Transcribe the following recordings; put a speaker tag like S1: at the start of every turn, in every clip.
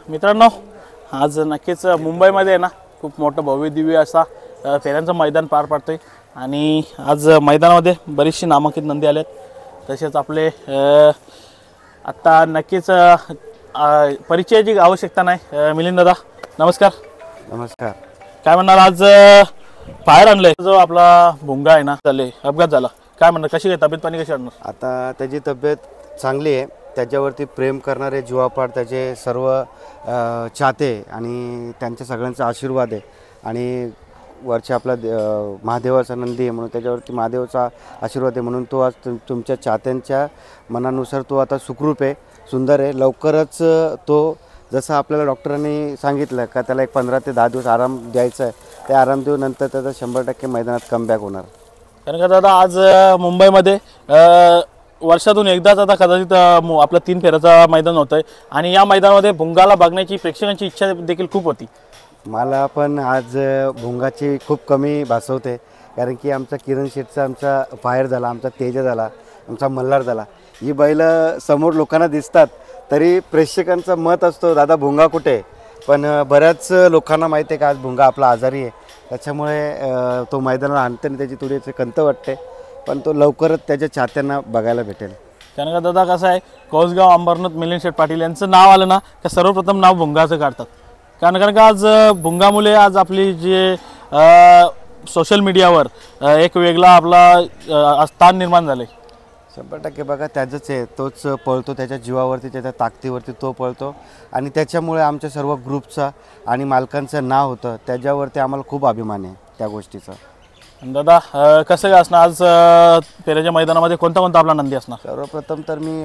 S1: मित्रांनो, आज नक्कीच मुंबईमध्ये आहे ना खूप मोठं भव्य दिव्य असा फेऱ्यांचं मैदान पार पडतंय आणि आज मैदानामध्ये बरीचशी नामांकित नंदी आलेत। तसेच आपले आता नक्कीच परिचयाची आवश्यकता नाही। मिलिंद दादा नमस्कार।
S2: नमस्कार।
S1: काय म्हणणार, आज फायर आणलंय जो आपला भुंगा आहे ना, झाले अपघात झाला, काय म्हणणार, कशी आहे तब्येत पाणी, कशी आणणार?
S2: आता त्याची तब्येत चांगली आहे। त्याच्यावरती प्रेम करणारे जीवापाड त्याचे सर्व चाहते आणि त्यांच्या सगळ्यांचा आशीर्वाद आहे आणि वरच्या आपला महादेवाचा नंदी आहे म्हणून त्याच्यावरती महादेवाचा आशीर्वाद आहे म्हणून तो आज तुमच्या चाहत्यांच्या मनानुसार तो आता सुखरूप आहे, सुंदर आहे। लवकरच तो जसं आपल्याला डॉक्टरांनी सांगितलं का त्याला एक 15 ते 10 दिवस आराम द्यायचा आहे, ते आराम देऊन नंतर त्याचा 100% मैदानात कमबॅक होणार।
S1: कारण का दादा आज मुंबईमध्ये वर्षातून एकदाच आता कदाचित आपलं 3 फेऱ्याचा मैदान होतंय आणि या मैदानामध्ये भुंगाला बघण्याची प्रेक्षकांची इच्छा देखील खूप होती।
S2: मला पण आज भुंगाची खूप कमी भासवते, कारण की आमचा किरण शेठचा आमचा फायर झाला, आमचा तेजा झाला, आमचा मल्हार झाला। ही बैल समोर लोकांना दिसतात तरी प्रेक्षकांचं मत असतो दादा भुंगा कुठे, पण बऱ्याच लोकांना माहिती आहे का आज भुंगा आपला आजारी आहे, त्याच्यामुळे तो मैदानाला आणताना त्याची थोडीशी खंत वाटते, पण तो लवकरच त्याच्या चाहत्यांना बघायला भेटेल।
S1: कारण का दादा कसं आहे, कोसगाव अंबरनाथ मिलिंद शेठ पाटील यांचं नाव आलं ना का सर्वप्रथम नाव भुंगाचं काढतात। कारण का आज भुंगामुळे आज आपली जे सोशल मीडियावर एक वेगळा आपला स्थान निर्माण झाले।
S2: 100% बघा त्याचंच आहे, तोच पळतो, त्याच्या जीवावरती त्याच्या ताकदीवरती तो पळतो आणि त्याच्यामुळे आमच्या सर्व ग्रुपचा आणि मालकांचं नाव होतं, त्याच्यावरती आम्हाला खूप अभिमान आहे त्या गोष्टीचा।
S1: दादा कसं काय असणार आज फेऱ्याच्या मैदानामध्ये, कोणता कोणता आपला नंदी असणार?
S2: सर्वप्रथम तर मी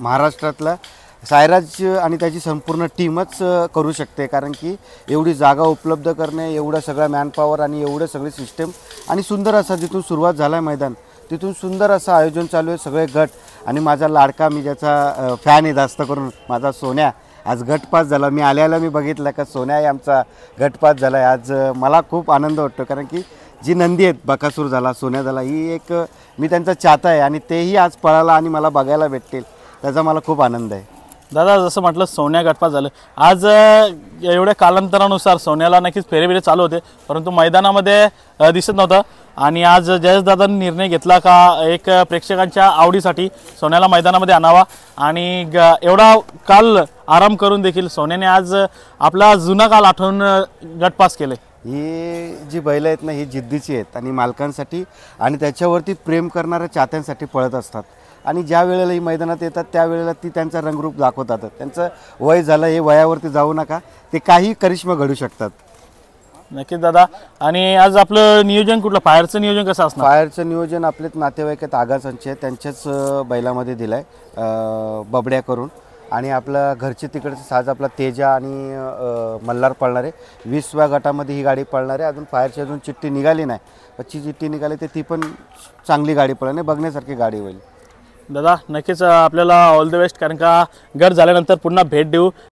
S2: महाराष्ट्रातला सायराज आणि त्याची संपूर्ण टीमच करू शकते, कारण की एवढी जागा उपलब्ध करणे, एवढं सगळं मॅनपॉवर आणि एवढं सगळी सिस्टम आणि सुंदर असा जिथून सुरुवात झाला आहे मैदान तिथून सुंदर असं आयोजन चालू आहे, सगळे गट आणि माझा लाडका, मी ज्याचा फॅन आहे जास्त करून, माझा सोन्या आज गटपास झाला। मी आल्याला मी बघितलं का सोन्याही आमचा गटपास झाला आहे। आज मला खूप आनंद वाटतो, कारण की जी नंदी आहेत, बकासूर झाला, सोन्या झाला, ही एक मी त्यांचा चाहता आहे आणि तेही आज पळाला आणि मला बघायला भेटतील, त्याचा मला खूप आनंद आहे।
S1: दादा जसं म्हटलं सोन्या गटपास झालं, आज एवढ्या कालांतरानुसार सोन्याला नक्कीच फेरे चालू होते परंतु मैदानामध्ये दिसत नव्हतं आणि आज जयेश दादांनी निर्णय घेतला का एक प्रेक्षकांच्या आवडीसाठी सोन्याला मैदानामध्ये आणावा आणि एवढा काल आराम करून देखील सोन्याने आज आपला जुना काल आठवून गटपास केले।
S2: ही जी बैल आहेत ना, ही जिद्दीची आहेत आणि मालकांसाठी आणि त्याच्यावरती प्रेम करणाऱ्या चाहत्यांसाठी पळत असतात आणि ज्या वेळेला ही मैदानात येतात त्यावेळेला ती त्यांचा रंगरूप दाखवतात। त्यांचं वय झालं, हे वयावरती जाऊ नका, ते काही करिश्मा घडू शकतात।
S1: नक्कीच दादा। आणि आज आपलं नियोजन कुठलं, फायरचं नियोजन कसं असणार?
S2: फायरचं नियोजन आपलेच नातेवाईक आहेत, आगासांचे, त्यांच्याच बैलामध्ये दिलं आहे बबड्या करून आणि आपलं घरचे तिकडचे साज आपला तेजा आणि मल्हार पळणार आहे। 20व्या गटामध्ये ही गाडी पळणार आहे। अजून फायरची अजून चिठ्ठी निघाली नाही, पच्ची चिठ्ठी निघाली तर ती पण चांगली गाडी पळणार, बघण्यासारखी गाडी होईल।
S1: दादा नक्कीच आपल्याला ऑल द बेस्ट, कारण का गट झाल्यानंतर पुन्हा भेट देऊ।